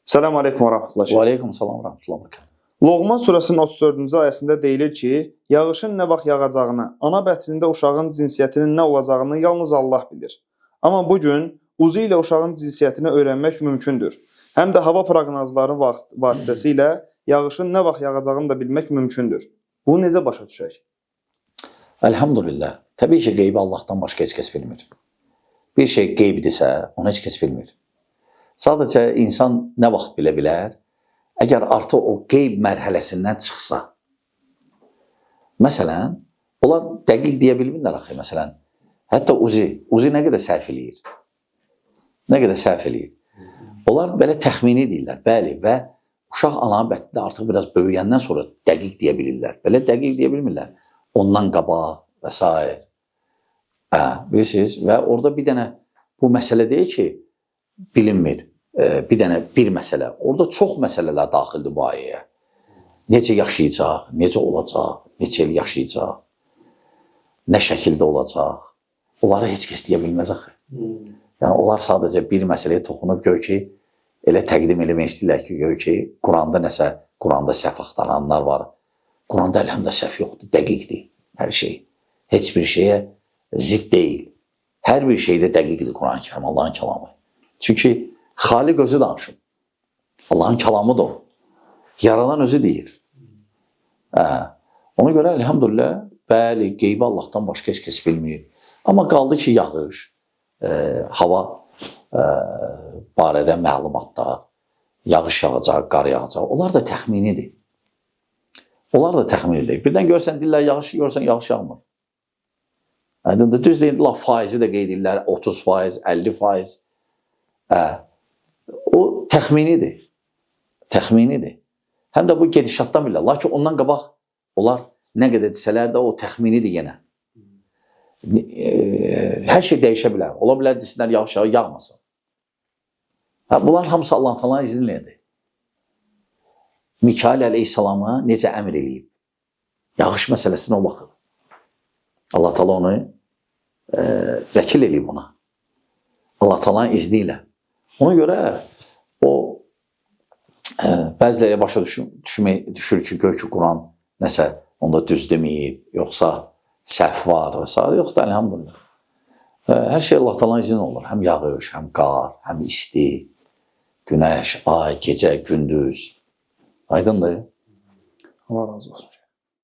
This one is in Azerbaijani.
Selamun Aleyküm ve Rahmetullah. Və aleykum salam və rahmetullah bərəkət. Loğman surəsinin 34-cü ayəsində deyilir ki, yağışın nə vaxt yağacağını, ana bətrində uşağın cinsiyyətinin nə olacağını yalnız Allah bilir. Amma bugün uzu ilə uşağın cinsiyyətini öyrənmək mümkündür. Həm də hava proqnozları vasitəsilə yağışın nə vaxt yağacağını da bilmək mümkündür. Bunu necə başa düşək? Elhamdülillah. Təbii ki, qeybi Allahdan başqa heç kəs bilmir. Bir şey qeybidirsə, onu heç kəs bilmir. Sadəcə insan nə vaxt bilə bilər? Əgər artıq o qeyb mərhələsindən çıxsa. Məsələn, onlar dəqiq deyə bilmirlər axı, məsələn. Hətta Uzi nə qədər səhv eləyir? Nə qədər səhv eləyir? Onlar belə təxmini deyirlər, bəli, və uşaq ananın bətnində artıq biraz böyüyəndən sonra dəqiq deyə bilirlər. Belə dəqiq deyə bilmirlər. Ondan qabaq və s. Bilirsiniz, və orada bir dənə bu məsələ deyil ki, bilinmir. Bir məsələ. Orada çox məsələlər daxildir bu ayəyə. Necə yaşayacaq, necə olacaq, neçə il yaşayacaq, nə şəkildə olacaq. Onları heç kəs deyə bilməz axı. Yəni, onlar sadəcə bir məsələyə toxunub gör ki, elə təqdim eləmək istəyirlər ki, gör ki, Quranda nəsə, Quranda səhv axtaranlar var. Quranda əlhəmdə səhv yoxdur, dəqiqdir hər şey. Heç bir şeyə zidd deyil. Hər bir şeydə dəqiqdir Quran-ı Kərim, Allahın kəlamı. Çünki Xaliq özü danışır. Allahın kəlamı da o. Yaradan özü deyir. Ona görə elhamdülillah, bəli, qeybi Allahdan başqa heç kəs bilmir. Amma qaldı ki, yağış, hava barədə məlumatlar, yağış yağacaq, qar yağacaq. Onlar da təxminidir. Onlar da təxminidir. Birdən görsən, dillər yağış, görsən, yağış yağmır. Aydındır, düz deyil, faizi də qeyd edirlər, 30%, 50%. O təxminidir. Təxminidir. Həm də bu gedişatdan bilirlər. Lakin ondan qabaq onlar nə qədər desələr də o təxminidir yenə. Hər şey dəyişə bilər. Ola bilər desinlər yağış yağmasın. Bunlar hamısı Allah-u Teala'nın izinlədir. Mikail əleyhissalama necə əmr eləyib? Yağış məsələsinə o baxır. Allah-u Teala onu vəkil eləyib ona. Allah-u Teala'nın izni ilə. Ona görə o bəziləri başa düşür ki, gör ki, Quran nəsə onda düz deməyib, yoxsa səhv var və s. Yoxdur, elhamdülillah. Hər şey Allah Teala'nın izni olur. Həm yağış, həm qar, həm isti, günəş, ay, gecə, gündüz. Aydındır. Allah razı olsun.